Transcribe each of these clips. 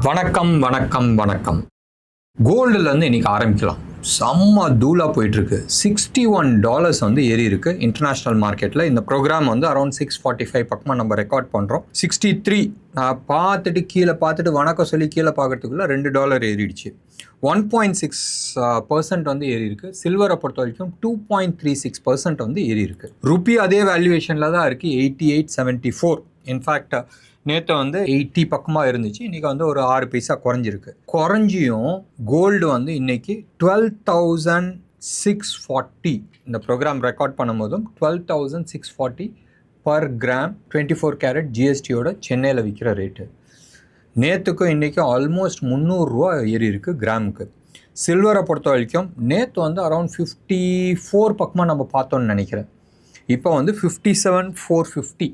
வணக்கம் வணக்கம் வணக்கம். கோல்டுலேருந்து இன்றைக்கி ஆரம்பிக்கலாம். செம்ம தூளாக போயிட்டுருக்கு. $61 வந்து ஏறி இருக்குது இன்டர்நேஷ்னல் மார்க்கெட்டில். இந்த ப்ரோக்ராம் வந்து அரௌண்ட் 6:45 பக்கமாக நம்ம ரெக்கார்ட் பண்ணுறோம். 63 நான் பார்த்துட்டு கீழே பார்த்துட்டு வணக்கம் சொல்லி கீழே பார்க்குறதுக்குள்ளே $2 ஏறிடுச்சு. 1.6% வந்து ஏறி இருக்குது. சில்வரை பொறுத்த வரைக்கும் 2.36% வந்து ஏறி இருக்குது. ருப்பி அதே வேல்யூவேஷனில் தான் இருக்குது, 88.74. இன்ஃபேக்ட் நேற்று வந்து 80 பக்கமாக இருந்துச்சு. இன்றைக்கி வந்து ஒரு 6 பைசா குறைஞ்சிருக்கு. குறைஞ்சியும் கோல்டு வந்து இன்றைக்கி 12,640 இந்த ப்ரோக்ராம் ரெக்கார்ட் பண்ணும்போதும் 12,640 பர் கிராம் 24 கேரட் ஜிஎஸ்டியோட சென்னையில் விற்கிற ரேட்டு. நேற்றுக்கும் இன்றைக்கும் ஆல்மோஸ்ட் $300 ஏறி இருக்குது கிராமுக்கு. சில்வரை பொறுத்த வரைக்கும் நேற்று வந்து அரௌண்ட் 54 பக்கமாக நம்ம பார்த்தோன்னு நினைக்கிறேன். இப்போ வந்து 57,450.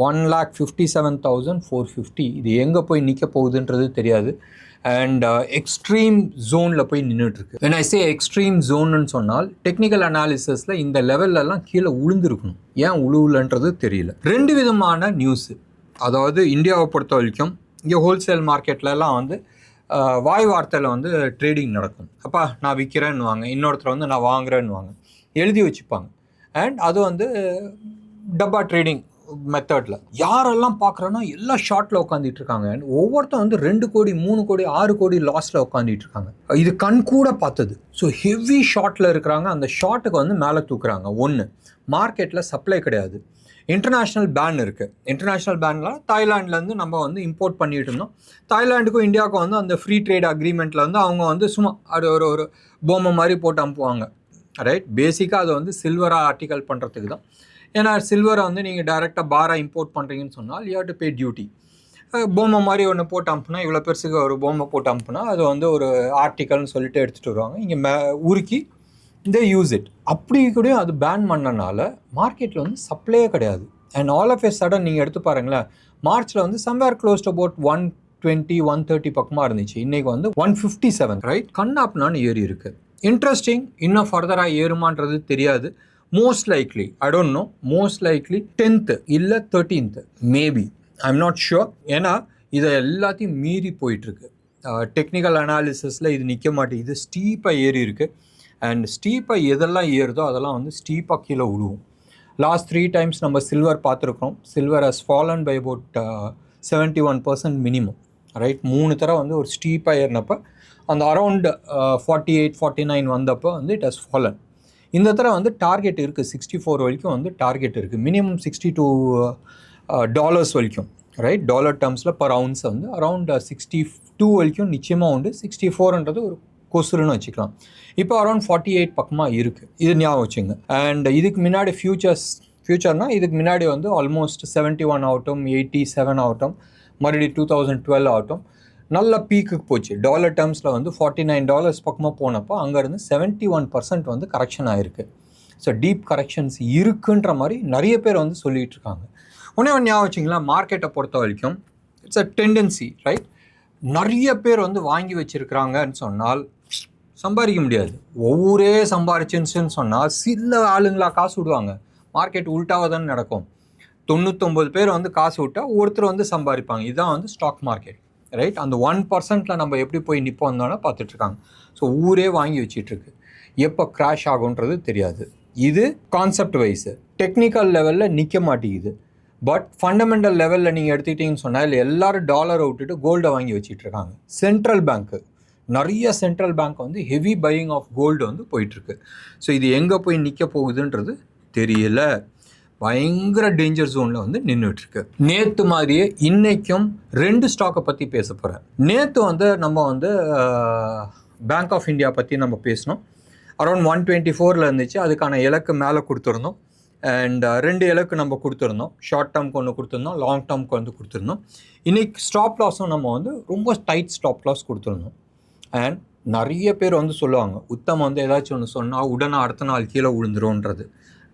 1,57,450. இது எங்கே போய் நிற்க போகுதுன்றது தெரியாது. அண்ட் எக்ஸ்ட்ரீம் ஜோனில் போய் நின்றுட்டுருக்கு. when I say எக்ஸ்ட்ரீம் ஜோன்னு சொன்னால் டெக்னிக்கல் அனாலிசிஸில் இந்த லெவல்லலாம் கீழே உளுந்துருக்கணும். ஏன் உழுவுலன்றது தெரியல. 2 விதமான நியூஸு. அதாவது இந்தியாவை பொறுத்த வரைக்கும் இங்கே ஹோல்சேல் மார்க்கெட்லலாம் வந்து வாய் வார்த்தையில் வந்து ட்ரேடிங் நடக்கும். அப்பா நான் விற்கிறேன்னுவாங்க, இன்னொருத்தர் வந்து நான் வாங்குறேன்னுவாங்க, எழுதி வச்சுப்பாங்க. அண்ட் அது வந்து டப்பா ட்ரேடிங் மெத்தடில் யாரெல்லாம் பார்க்குறோன்னா எல்லாம் ஷார்ட்டில் உட்காந்துட்டு இருக்காங்க. ஒவ்வொருத்தரும் வந்து 2 கோடி 3 கோடி 6 கோடி லாஸில் உட்காந்துட்டு இருக்காங்க. இது கண் கூட பார்த்தது. ஸோ ஹெவி ஷார்ட்டில் இருக்கிறாங்க. அந்த ஷார்ட்டுக்கு வந்து மேலே தூக்குறாங்க. ஒன்று, மார்க்கெட்டில் சப்ளை கிடையாது. இன்டர்நேஷ்னல் பேன் இருக்குது. இன்டர்நேஷ்னல் பேனில் தாய்லாண்ட்லேருந்து நம்ம வந்து இம்போர்ட் பண்ணிட்டு இருந்தோம். தாய்லாண்டுக்கும் இந்தியாவுக்கும் வந்து அந்த ஃப்ரீ ட்ரேட் அக்ரிமெண்ட்டில் வந்து அவங்க வந்து சும்மா அது ஒரு பொம்மை மாதிரி போட்டு அனுப்புவாங்க. ரைட். பேசிக்காக அதை வந்து சில்வராக ஆர்டிக்கல் பண்ணுறதுக்கு தான். ஏன்னா சில்வரை வந்து நீங்கள் டைரெக்டாக பாராக இம்போர்ட் பண்ணுறீங்கன்னு சொன்னால் you have to pay duty. பொம்மை மாதிரி ஒன்று போட்டு அனுப்புனா, இவ்வளோ பெருசுக்கு ஒரு பொம்மை போட்டு அனுப்புனா அது வந்து ஒரு ஆர்டிக்கல்னு சொல்லிட்டு எடுத்துகிட்டு வருவாங்க. இங்கே உருக்கி இந்த யூஸ் இட். அப்படி கூட அது பேன் பண்ணனால மார்க்கெட்டில் வந்து சப்ளையே கிடையாது. And all of a sudden நீங்கள் எடுத்து பாருங்களேன், மார்ச்சில் வந்து சம்வேர் க்ளோஸ் டு அபவுட் 120 130 பக்கமாக இருந்துச்சு. இன்றைக்கி வந்து 157. ரைட். கண்ணாப்னான்னு ஏறி இருக்குது. இன்ட்ரெஸ்டிங். இன்னும் ஃபர்தராக ஏறுமான்றது தெரியாது. Most likely, I don't know, most likely 10th இல்லை 13th maybe, I am not sure. ஏன்னா இதை எல்லாத்தையும் மீறி போயிட்டுருக்கு. டெக்னிக்கல் அனாலிசிஸில் இது நிற்க மாட்டேங்குது. ஸ்டீப்பாக ஏறி இருக்குது. அண்ட் ஸ்டீப்பாக எதெல்லாம் ஏறுதோ அதெல்லாம் வந்து ஸ்டீப்பாக கீழே விழுவும். லாஸ்ட் 3 times நம்ம சில்வர் பார்த்துருக்கோம். Silver has fallen by about 71% minimum. Right. 3 தடவை வந்து ஒரு ஸ்டீப்பாக ஏறினப்போ அந்த அரௌண்ட் 48 49 வந்தப்போ வந்து இட் ஹஸ் ஃபாலன். இந்த தடவை வந்து டார்கெட் இருக்குது 64 வரைக்கும் வந்து டார்கெட் இருக்குது. மினிமம் $62 வரைக்கும். ரைட். டாலர் டேர்ம்ஸில் பர் அவுன்ஸ் வந்து அரௌண்ட் 62 வரைக்கும் நிச்சயமாக உண்டு. 64ன்றது ஒரு கொசுருன்னு வச்சுக்கலாம். இப்போ அரௌண்ட் 48 பக்கமாக இருக்குது. இது ஞாபகம் வச்சுங்க. அண்ட் இதுக்கு முன்னாடி ஃப்யூச்சர்னால் இதுக்கு முன்னாடி வந்து ஆல்மோஸ்ட் 71 ஆகட்டும், 87 ஆகட்டும், மறுபடியும் 2012 ஆகட்டும், நல்ல பீக்குக்கு போச்சு. டாலர் டேர்ம்ஸில் வந்து $49 பக்கமாக போனப்போ அங்கேருந்து 71% வந்து கரெக்ஷன் ஆகிருக்கு. ஸோ டீப் கரெக்ஷன்ஸ் இருக்குன்ற மாதிரி நிறைய பேர் வந்து சொல்லிகிட்டு இருக்காங்க. ஒன்றே ஞாபகம் வச்சிங்களா, மார்க்கெட்டை பொறுத்த வரைக்கும் இட்ஸ் அ டெண்டன்சி. ரைட். நிறைய பேர் வந்து வாங்கி வச்சுருக்கிறாங்கன்னு சொன்னால் சம்பாதிக்க முடியாது. ஒவ்வொரே சம்பாரிச்சுன்னு சொன்னால் சில ஆளுங்களா காசு விடுவாங்க. மார்க்கெட் உள்டாக தானே நடக்கும். 99 பேர் வந்து காசு விட்டால் ஒருத்தர் வந்து சம்பாதிப்பாங்க. இதுதான் வந்து ஸ்டாக் மார்க்கெட். ரைட். அந்த 1%ல் நம்ம எப்படி போய் நிற்போம்னு பார்த்துட்ருக்காங்க. ஸோ ஊரே வாங்கி வச்சிட்ருக்கு. எப்போ க்ராஷ் ஆகுன்றது தெரியாது. இது கான்செப்ட் வைஸு. டெக்னிக்கல் லெவலில் நிற்க மாட்டேங்குது. பட் ஃபண்டமெண்டல் லெவலில் நீங்கள் எடுத்துக்கிட்டிங்கன்னு சொன்னால் எல்லோரும் டாலரை விட்டுட்டு கோல்டை வாங்கி வச்சிட்ருக்காங்க. சென்ட்ரல் பேங்க்கு, நிறைய சென்ட்ரல் பேங்க் வந்து ஹெவி பையிங் ஆஃப் கோல்டு வந்து போயிட்டுருக்கு. ஸோ இது எங்கே போய் நிற்க போகுதுன்றது தெரியல. பயங்கர டேஞ்சர் ஜோனில் வந்து நின்றுட்டுருக்கு. நேற்று மாதிரியே இன்றைக்கும் 2 ஸ்டாக்கை பற்றி பேச போகிறேன். நேற்று வந்து நம்ம வந்து பேங்க் ஆஃப் இந்தியா பற்றி நம்ம பேசினோம். அரௌண்ட் 124 இருந்துச்சு. அதுக்கான இலக்கு மேலே கொடுத்துருந்தோம். அண்ட் 2 இலக்கு நம்ம கொடுத்துருந்தோம். ஷார்ட் டேர்ம்க்கு ஒன்று கொடுத்துருந்தோம், லாங் டேர்ம்க்கு வந்து கொடுத்துருந்தோம். இன்றைக்கி ஸ்டாப் லாஸும் நம்ம வந்து ரொம்ப டைட் ஸ்டாப் லாஸ் கொடுத்துருந்தோம். அண்ட் நிறைய பேர் வந்து சொல்லுவாங்க, உத்தம் வந்து ஏதாச்சும் ஒன்று சொன்னால் உடனே அடுத்த நாள் கீழே விழுந்துரும்ன்றது.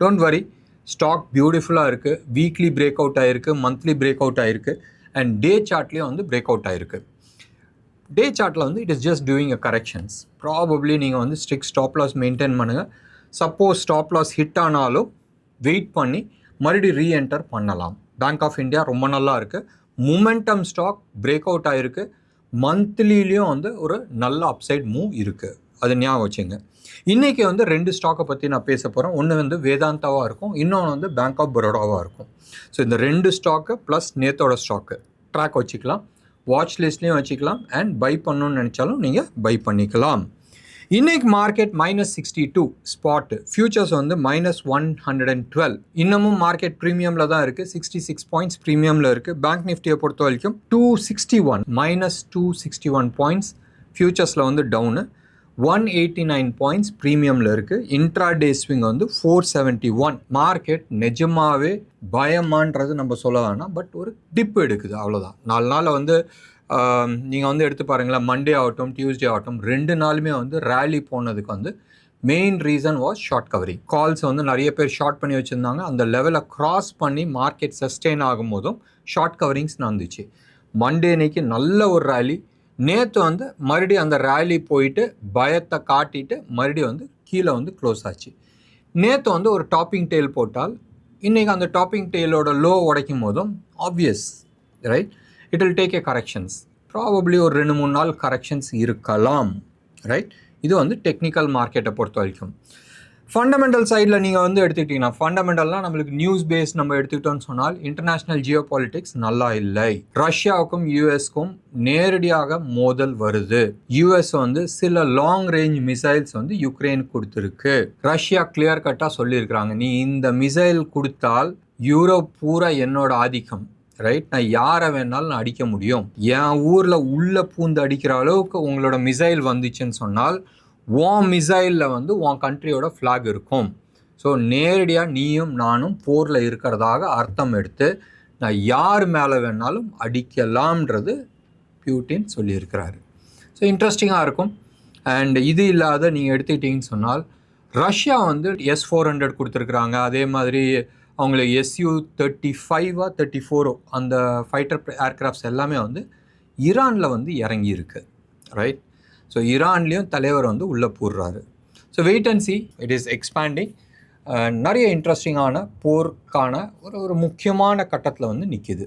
Don't worry. ஸ்டாக் பியூட்டிஃபுல்லாக இருக்குது. வீக்லி பிரேக் அவுட் ஆகிருக்கு, மந்த்லி பிரேக் அவுட் ஆகிருக்கு, அண்ட் டே சார்ட்லேயும் வந்து பிரேக் அவுட் ஆகிருக்கு. டே சார்ட்டில் வந்து it is just doing a corrections. Probably நீங்கள் வந்து ஸ்ட்ரிக்ட் ஸ்டாப் லாஸ் மெயின்டைன் பண்ணுங்கள். சப்போஸ் ஸ்டாப் லாஸ் ஹிட் ஆனாலும் வெயிட் பண்ணி மறுபடியும் ரீஎன்டர் பண்ணலாம். பேங்க் ஆஃப் இந்தியா ரொம்ப நல்லா இருக்குது. மொமெண்டம் ஸ்டாக் பிரேக் அவுட் ஆகிருக்கு. மந்த்லிலையும் வந்து ஒரு நல்ல அப்சைட் மூவ் இருக்குது. அது ஞாபகம் வச்சுங்க. இன்றைக்கி வந்து 2 ஸ்டாக்கை பற்றி நான் பேச போகிறேன். ஒன்று வந்து வேதாந்தாவாக இருக்கும், இன்னொன்று வந்து பேங்க் ஆஃப் பரோடாவாக இருக்கும். ஸோ இந்த 2 ஸ்டாக்கு ப்ளஸ் நேத்தோட ஸ்டாக்கு ட்ராக் வச்சுக்கலாம், வாட்ச் லிஸ்ட்லேயும் வச்சுக்கலாம், அண்ட் பை பண்ணணும்னு நினச்சாலும் நீங்கள் பை பண்ணிக்கலாம். இன்றைக்கி மார்க்கெட் -62 ஸ்பாட், ஃபியூச்சர்ஸ் வந்து -112. இன்னமும் மார்க்கெட் ப்ரீமியமில் தான் இருக்குது, 66 பாயிண்ட்ஸ் ப்ரீமியமில் இருக்குது. பேங்க் நிஃப்டியை பொறுத்த வரைக்கும் 261 -261 பாயிண்ட்ஸ் ஃபியூச்சர்ஸில் வந்து டவுனு. 189 பாயிண்ட்ஸ் ப்ரீமியமில் இருக்குது. இன்ட்ராடே ஸ்விங் வந்து 471. மார்க்கெட் நிஜமாகவே பயமான்றது நம்ம சொல்ல வேணாம், பட் ஒரு டிப் எடுக்குது, அவ்வளோதான். 4 நாளில் வந்து நீங்கள் வந்து எடுத்து பாருங்களேன், மண்டே ஆகட்டும் டியூஸ்டே ஆகட்டும் 2 நாளுமே வந்து ரேலி போனதுக்கு வந்து main reason was short covering. Calls வந்து நிறைய பேர் ஷார்ட் பண்ணி வச்சுருந்தாங்க. அந்த லெவலை க்ராஸ் பண்ணி மார்க்கெட் சஸ்டெயின் ஆகும் போதும் ஷார்ட் கவரிங்ஸ் நடந்துச்சு. மண்டே அன்னைக்கு நல்ல ஒரு ரேலி. நேற்று வந்து மறுபடியும் அந்த ரேலி போயிட்டு பயத்தை காட்டிட்டு மறுபடியும் வந்து கீழே வந்து க்ளோஸ் ஆச்சு. நேற்று வந்து ஒரு டாப்பிங் டெயில் போட்டால் இன்றைக்கி அந்த டாப்பிங் டெயிலோட லோ உடைக்கும் போதும் obvious right, it will take a corrections. Probably ஒரு 2-3 நாள் கரெக்ஷன்ஸ் இருக்கலாம், ரைட். இது வந்து டெக்னிக்கல் மார்க்கெட்டை பொறுத்த வரைக்கும். ஃபண்டமெண்டல் சைடில் நீங்கள் வந்து எடுத்துக்கிட்டிங்கன்னா, ஃபண்டமெண்டல்லாம் நம்மளுக்கு நியூஸ் பேஸ் நம்ம எடுத்துக்கிட்டோம்னு சொன்னால் இன்டர்நேஷ்னல் ஜியோ பாலிட்டிக்ஸ் நல்லா இல்லை. ரஷ்யாவுக்கும் யூஎஸ்க்கும் நேரடியாக மோதல் வருது. யூஎஸ் வந்து சில லாங் ரேஞ்ச் மிசைல்ஸ் வந்து யுக்ரைனுக்கு கொடுத்துருக்கு. ரஷ்யா கிளியர் கட்டாக சொல்லியிருக்கிறாங்க, நீ இந்த மிசைல் கொடுத்தால் யூரோப் பூரா என்னோட ஆதிக்கம், ரைட், நான் யாரை வேணாலும் நான் அடிக்க முடியும். என் ஊரில் உள்ள பூந்து அடிக்கிற அளவுக்கு உங்களோட மிசைல் வந்துச்சுன்னு சொன்னால் உன் மிசைலில் வந்து உன் கண்ட்ரியோட ஃப்ளாக் இருக்கும். ஸோ நேரடியாக நீயும் நானும் போரில் இருக்கிறதாக அர்த்தம் எடுத்து நான் யார் மேலே வேணாலும் அடிக்கலாம்ன்றது பியூட்டின் சொல்லியிருக்கிறாரு. ஸோ இன்ட்ரெஸ்டிங்காக இருக்கும். அண்ட் இது இல்லாத நீங்கள் எடுத்துக்கிட்டிங்கன்னு சொன்னால் ரஷ்யா வந்து S-400 கொடுத்துருக்குறாங்க. அதே மாதிரி அவங்களுக்கு Su-35 34 அந்த ஃபைட்டர் ஏர்க்ராஃப்ட்ஸ் எல்லாமே வந்து ஈரானில் வந்து இறங்கியிருக்கு, ரைட். ஸோ ஈரான்லேயும் தலைவர் வந்து உள்ளே போடுறாரு. So wait and see, it is expanding. நிறைய இன்ட்ரெஸ்டிங்கான போருக்கான ஒரு முக்கியமான கட்டத்தில் வந்து நிற்கிது.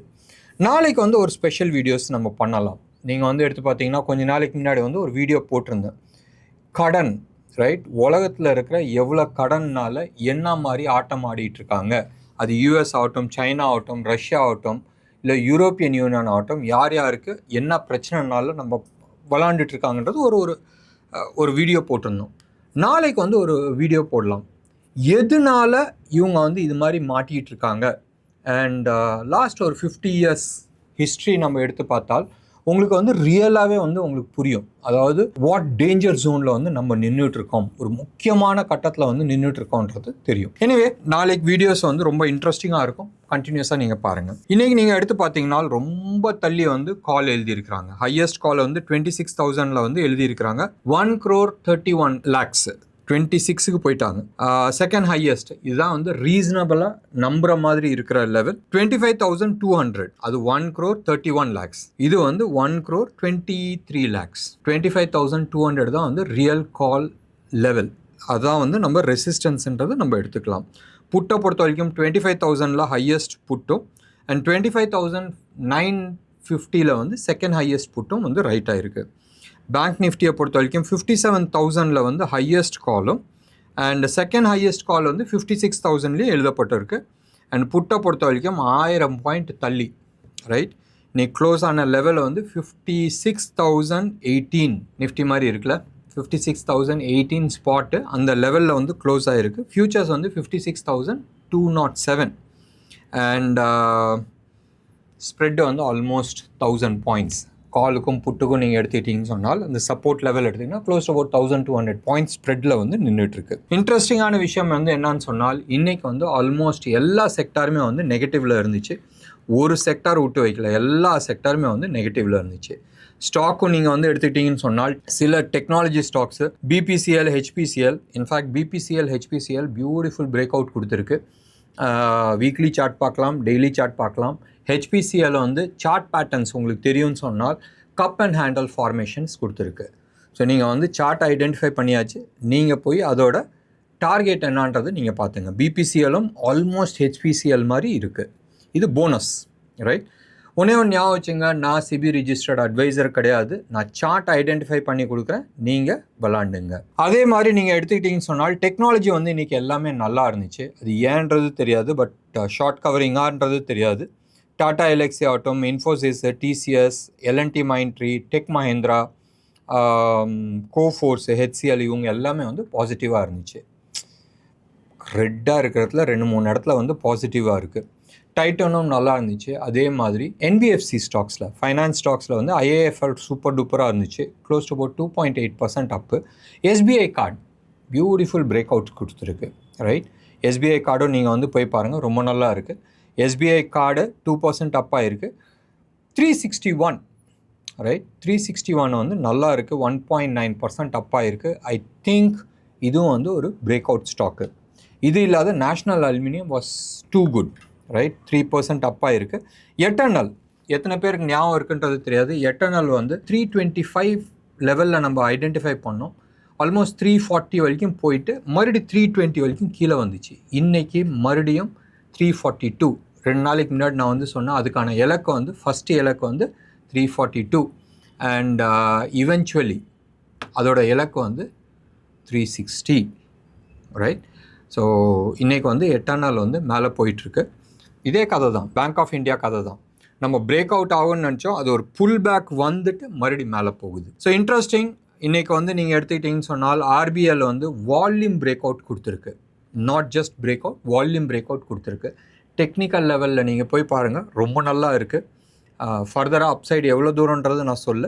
நாளைக்கு வந்து ஒரு ஸ்பெஷல் வீடியோஸ் நம்ம பண்ணலாம். நீங்கள் வந்து எடுத்து பார்த்தீங்கன்னா கொஞ்ச நாளைக்கு முன்னாடி வந்து ஒரு வீடியோ போட்டிருந்தேன், கடன், ரைட். உலகத்தில் இருக்கிற எவ்வளோ கடன்னால் என்ன மாதிரி ஆட்டம் ஆடிட்டுருக்காங்க, அது யூஎஸ் ஆகட்டும், சைனா ஆகட்டும், ரஷ்யா ஆகட்டும், இல்லை யூரோப்பியன் யூனியன் ஆகட்டும், யார் யாருக்கு என்ன பிரச்சனைனாலும் நம்ம விளாண்டுட்ருக்காங்கன்றது ஒரு வீடியோ போட்டிருந்தோம். நாளைக்கு வந்து ஒரு வீடியோ போடலாம், எதனால இவங்க வந்து இது மாதிரி மாட்டிகிட்டு இருக்காங்க. அண்ட் லாஸ்ட் ஒரு 50 years ஹிஸ்ட்ரி நம்ம எடுத்து பார்த்தால் உங்களுக்கு வந்து ரியலாகவே வந்து உங்களுக்கு புரியும். அதாவது வாட் டேஞ்சர் ஜோனில் வந்து நம்ம நின்றுட்டுருக்கோம், ஒரு முக்கியமான கட்டத்தில் வந்து நின்றுட்டுருக்கோன்றது தெரியும். எனிவே நாளைக்கு வீடியோஸ் வந்து ரொம்ப இன்ட்ரெஸ்டிங்காக இருக்கும், கண்டினியூஸாக நீங்கள் பாருங்கள். இன்றைக்கி நீங்கள் எடுத்து பார்த்தீங்கன்னா ரொம்ப தள்ளி வந்து கால் எழுதியிருக்கிறாங்க. ஹையஸ்ட் கால் வந்து 26,000 வந்து எழுதியிருக்கிறாங்க. 1,31,00,000 26க்கு போயிட்டாங்க. செகண்ட் ஹையஸ்ட் இதுதான் வந்து ரீசனபிளாக நம்புற மாதிரி இருக்கிற லெவல் 25,200. அது 1,31,00,000. இது வந்து 1,23,00,000. 25,200 தான் வந்து ரியல் கால் லெவல். அதான் வந்து நம்ம ரெசிஸ்டன்ஸ்ன்றது நம்ம எடுத்துக்கலாம். புட்டை பொறுத்த வரைக்கும் 25,000 ஹையஸ்ட் புட்டும் அண்ட் 25,950 வந்து செகண்ட் ஹையஸ்ட் புட்டும் வந்து ரைட் ஆகிருக்கு. பேங்க் நிஃப்டியை பொறுத்த வரைக்கும் 57,000 வந்து ஹையஸ்ட் காலும் அண்ட் செகண்ட் ஹையஸ்ட் கால் வந்து 56,000 எழுதப்பட்டிருக்கு. அண்ட் புட்டை பொறுத்த வரைக்கும் 1000 பாயிண்ட் தள்ளி, ரைட். இன்னைக்கு க்ளோஸ் ஆன லெவலில் வந்து 56,018 நிஃப்டி மாதிரி இருக்குல்ல, 56,018 ஸ்பாட்டு அந்த லெவலில் வந்து க்ளோஸ் ஆகிருக்கு. ஃபியூச்சர்ஸ் வந்து 56,207 அண்ட் ஸ்ப்ரெட்டு வந்து ஆல்மோஸ்ட் 1000 பாயிண்ட்ஸ். காலுக்கும் புட்டுக்கும் நீங்கள் எடுத்துக்கிட்டிங்கன்னு சொன்னால் அந்த சப்போர்ட் லெவல் எடுத்திங்கன்னா க்ளோஸ் அபவுட் 1200 பாயிண்ட்ஸ் ஸ்ப்ரெட்டில் வந்து நின்றுட்டுருக்கு. இன்ட்ரெஸ்டிங்கான விஷயம் வந்து என்னன்னு சொன்னால் இன்றைக்கி வந்து ஆல்மோஸ்ட் எல்லா செக்டாருமே வந்து நெகட்டிவில் இருந்துச்சு. ஒரு செக்டார் விட்டு வைக்கல, எல்லா செக்டாருமே வந்து நெகட்டிவில் இருந்துச்சு. ஸ்டாக்கும் நீங்கள் வந்து எடுத்துக்கிட்டிங்கன்னு சொன்னால் சில technology stocks BPCL, HPCL, in fact BPCL, HPCL beautiful break out கொடுத்துருக்கு. வீக்லி சார்ட் பார்க்கலாம், டெய்லி சார்ட் பார்க்கலாம். ஹெச்பிசிஎல் வந்து சார்ட் பேட்டர்ன்ஸ் உங்களுக்கு தெரியும்னு சொன்னால் கப் அண்ட் ஹேண்டல் ஃபார்மேஷன்ஸ் கொடுத்துருக்கு. ஸோ நீங்கள் வந்து சார்ட் ஐடென்டிஃபை பண்ணியாச்சு, நீங்கள் போய் அதோட டார்கெட் என்னான்றது நீங்கள் பார்த்துங்க. பிபிசிஎலும் ஆல்மோஸ்ட் ஹெச்பிசிஎல் மாதிரி இருக்குது. இது போனஸ், ரைட். ஒன்று ஞாபகம் வச்சுங்க, நான் சிபி ரிஜிஸ்டர்ட் அட்வைசர் கிடையாது. நான் சார்ட் ஐடென்டிஃபை பண்ணி கொடுக்குறேன், நீங்கள் விளாண்டுங்க. அதே மாதிரி நீங்கள் எடுத்துக்கிட்டிங்கன்னு சொன்னால் டெக்னாலஜி வந்து இன்றைக்கி எல்லாமே நல்லா இருந்துச்சு. அது ஏன்றது தெரியாது, பட் ஷார்ட் கவரிங்கான்றது தெரியாது. டாடா எல்எக்ஸி ஆகட்டும், Infosys, TCS, L and T Mindtree, tech Mahindra, Coforge, HCL இவங்க எல்லாமே வந்து பாசிட்டிவாக இருந்துச்சு. ரெட்டாக இருக்கிறதுல 2-3 இடத்துல வந்து பாசிட்டிவாக இருக்குது. டைட்டனும் நல்லா இருந்துச்சு. அதே மாதிரி என்பிஎஃப்சி ஸ்டாக்ஸில், ஃபைனான்ஸ் ஸ்டாக்ஸில் வந்து ஐஏஎஃப்எல் சூப்பர் டூப்பராக இருந்துச்சு. Close to about 2.8% up. SBI card beautiful break out கொடுத்துருக்கு, ரைட்? எஸ்பிஐ கார்டும் நீங்கள் வந்து போய் பாருங்கள், ரொம்ப நல்லா இருக்குது. எஸ்பிஐ கார்டு 2% அப்பாக இருக்குது. 361, ரைட்? 361 வந்து நல்லா இருக்குது, 1.9% அப்பாக இருக்குது. ஐ திங்க் இதுவும் வந்து ஒரு பிரேக் அவுட் ஸ்டாக்கு. இது இல்லாத National Aluminium was too good, right? 3% அப்பாக இருக்குது. எட்டர்னல் எத்தனை பேருக்கு ஞாபகம் இருக்குன்றது தெரியாது. எட்டர்னல் வந்து 325 லெவலில் நம்ம ஐடென்டிஃபை பண்ணோம். ஆல்மோஸ்ட் 340 வரைக்கும் போயிட்டு மறுபடியும் 320 வரைக்கும் கீழே வந்துச்சு. இன்றைக்கி மறுபடியும் 342. 2 நாளைக்கு முன்னாடி நான் வந்து சொன்னேன், அதுக்கான இலக்கு வந்து ஃபஸ்ட்டு இலக்கு வந்து 342 அண்ட் இவென்ச்சுவலி அதோட இலக்கு வந்து 360, ரைட்? ஸோ இன்றைக்கி வந்து எட்டர்னல் வந்து மேலே போயிட்டுருக்கு. இதே கதை தான், பேங்க் ஆஃப் இந்தியா கதை தான். நம்ம பிரேக் அவுட் ஆகும்னு நினச்சோம், அது ஒரு புல் பேக் வந்துட்டு மறுபடியும் மேலே போகுது. So interesting. இன்றைக்கி வந்து நீங்கள் எடுத்துக்கிட்டிங்கன்னு சொன்னால் ஆர்பிஎல் வந்து வால்யூம் பிரேக் அவுட் கொடுத்துருக்கு. Not just break out, volume break out கொடுத்துருக்கு. டெக்னிக்கல் லெவலில் நீங்கள் போய் பாருங்கள், ரொம்ப நல்லா இருக்குது. ஃபர்தராக அப்சைடு எவ்வளோ தூரன்றது நான் சொல்ல,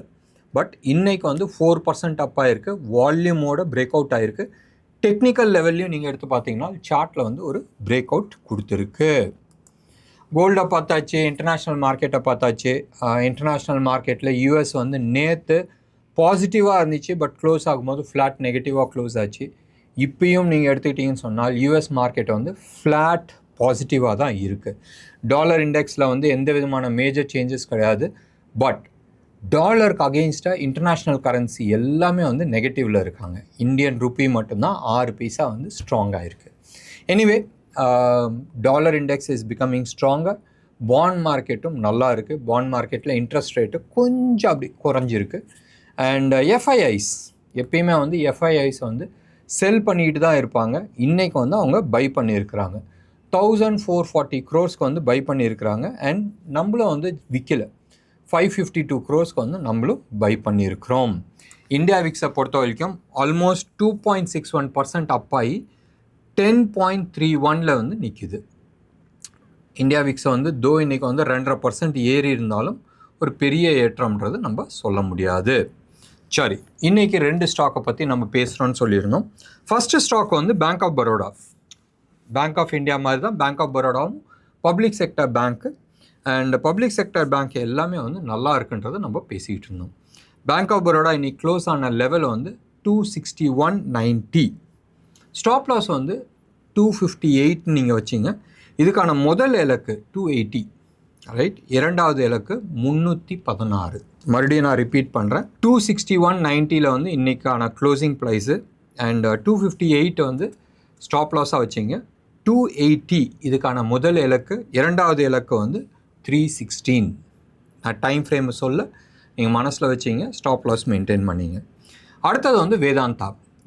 பட் இன்றைக்கி வந்து 4% அப்பாக இருக்குது. வால்யூமோட பிரேக் அவுட் ஆகிருக்கு. டெக்னிக்கல் லெவல்லையும் நீங்கள் எடுத்து பார்த்தீங்கன்னா சார்ட்டில் வந்து ஒரு பிரேக் அவுட் கொடுத்துருக்கு. கோல்டை பார்த்தாச்சு, இன்டர்நேஷ்னல் மார்க்கெட்டை பார்த்தாச்சு. இன்டர்நேஷ்னல் மார்க்கெட்டில் யூஎஸ் வந்து நேற்று பாசிட்டிவாக இருந்துச்சு, பட் க்ளோஸ் ஆகும்போது ஃப்ளாட் நெகட்டிவாக க்ளோஸ் ஆச்சு. இப்பயும் நீங்கள் எடுத்துக்கிட்டிங்கன்னு சொன்னால் யூஎஸ் மார்க்கெட் வந்து ஃப்ளாட் பாசிட்டிவாக தான் இருக்குது. டாலர் இண்டெக்ஸில் வந்து எந்த விதமான மேஜர் சேஞ்சஸ் கிடையாது. பட் டாலருக்கு அகெயின்ஸ்டாக இன்டர்நேஷ்னல் கரன்சி எல்லாமே வந்து நெகட்டிவில் இருக்காங்க. இந்தியன் ருப்பி மட்டும்தான் 6 பைசா வந்து ஸ்ட்ராங்காக இருக்குது. Anyway, dollar index is becoming stronger. Bond மார்க்கெட்டும் நல்லா இருக்குது. பாண்ட் மார்க்கெட்டில் இன்ட்ரெஸ்ட் ரேட்டு கொஞ்சம் அப்படி குறைஞ்சிருக்கு. அண்ட் எஃப்ஐஐஸ் எப்பயுமே வந்து எஃப்ஐஐஸ் வந்து செல் பண்ணிட்டு தான் இருப்பாங்க. இன்றைக்கி வந்து அவங்க பை பண்ணியிருக்கிறாங்க. 1440 crores வந்து பை பண்ணியிருக்கிறாங்க. அண்ட் நம்மளும் வந்து விற்கலை. 552 crores வந்து நம்மளும் பை பண்ணியிருக்கிறோம். இந்தியாவிக்ஸை பொறுத்த வரைக்கும் ஆல்மோஸ்ட் 2.61% அப்பாகி 10.31 வந்து நிற்கிது. இந்தியாவிக்ஸை வந்து இன்றைக்கி வந்து 2.5% ஏறி இருந்தாலும் ஒரு பெரிய ஏற்றம்ன்றது நம்ம சொல்ல முடியாது. சரி, இன்றைக்கி 2 ஸ்டாக்கை பற்றி நம்ம பேசுகிறோன்னு சொல்லியிருந்தோம். ஃபஸ்ட்டு ஸ்டாக் வந்து bank of Baroda. Bank of India மாதிரி தான் பேங்க் ஆஃப் பரோடாவும் public sector bank. And public sector bank எல்லாமே வந்து நல்லா இருக்குன்றதை நம்ம பேசிகிட்டு இருந்தோம். பேங்க் ஆஃப் பரோடா இன்றைக்கி க்ளோஸ் ஆன லெவல் வந்து 261.90. ஸ்டாப் லாஸ் வந்து 258 நீங்கள் வச்சிங்க. இதுக்கான முதல் இலக்கு 280, ரைட்? இரண்டாவது இலக்கு 316. மறுபடியும் நான் ரிப்பீட் பண்ணுறேன், 261.90 வந்து இன்றைக்கான க்ளோசிங் ப்ரைஸு. அண்ட் 258 வந்து ஸ்டாப் லாஸாக வச்சிங்க. 280 இதுக்கான முதல் இலக்கு. இரண்டாவது இலக்கு வந்து 316. நான் டைம் ஃப்ரேம் சொல்ல, நீங்கள் மனசில் வச்சிங்க, ஸ்டாப் லாஸ் மெயின்டைன் பண்ணிங்க. அடுத்தது வந்து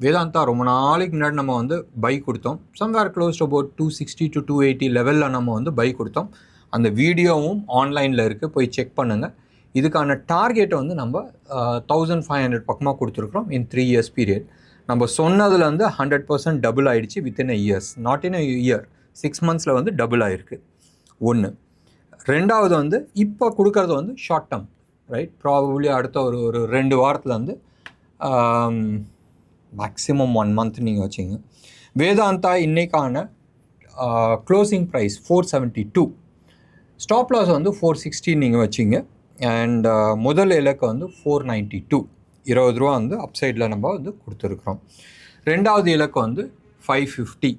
வேதாந்தா ரொம்ப நாளைக்கு முன்னாடி நம்ம வந்து பை கொடுத்தோம். Somewhere close to about 260 to 280 லெவலில் நம்ம வந்து பை கொடுத்தோம். அந்த வீடியோவும் ஆன்லைனில் இருக்குது, போய் செக் பண்ணுங்கள். இதுக்கான டார்கெட்டை வந்து நம்ம 1500 பக்கமாக கொடுத்துருக்குறோம் இன் 3 years பீரியட். நம்ம சொன்னதில் வந்து 100% டபுள் ஆகிடுச்சு within a years, not in a year, 6 months வந்து டபுள் ஆகிருக்கு. ஒன்று. ரெண்டாவது வந்து இப்போ கொடுக்கறது வந்து ஷார்ட் டேர்ம், ரைட்? ப்ராபப்ளி அடுத்த ஒரு 2 வாரத்தில் வந்து மேக்ஸிமம் 1 month நீங்கள் வச்சிங்க. வேதாந்தா இன்றைக்கான க்ளோசிங் ப்ரைஸ் 472. ஸ்டாப் லாஸ் வந்து 460 நீங்கள் வச்சிங்க. அண்ட் முதல் இலக்கு வந்து 492, 20 ரூபா வந்து அப்சைடில் நம்ம வந்து கொடுத்துருக்குறோம். ரெண்டாவது இலக்கு வந்து 550,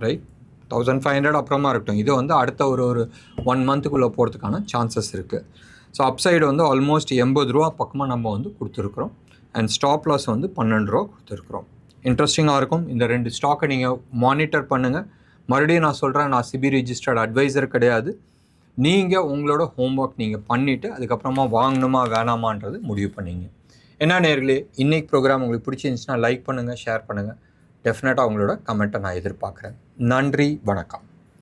ரைட்? 1500 அப்புறமா இருக்கட்டும். இது வந்து அடுத்த ஒரு 1 monthக்குள்ளே போகிறதுக்கான சான்சஸ் இருக்குது. ஸோ அப்சைடு வந்து ஆல்மோஸ்ட் 80 ரூபா பக்கமாக நம்ம வந்து கொடுத்துருக்குறோம். அண்ட் ஸ்டாப் லாஸ் வந்து 12 ரூபா கொடுத்துருக்குறோம். இன்ட்ரெஸ்டிங்காக இருக்கும். இந்த 2 ஸ்டாக்கை நீங்கள் மானிட்டர் பண்ணுங்கள். மறுபடியும் நான் சொல்கிறேன், நான் சிபி ரிஜிஸ்டர்ட் அட்வைசர் கிடையாது. நீங்கள் உங்களோட ஹோம்ஒர்க் நீங்கள் பண்ணிவிட்டு அதுக்கப்புறமா வாங்கணுமா வேணாமான்றது முடிவு பண்ணிங்க. என்ன நேர்களே, இன்றைக்கி ப்ரோக்ராம் உங்களுக்கு பிடிச்சிருந்துச்சுன்னா லைக் பண்ணுங்கள், ஷேர் பண்ணுங்கள். டெஃபினட்டாக உங்களோட கமெண்ட்டை நான் எதிர்பார்க்குறேன். நன்றி, வணக்கம்.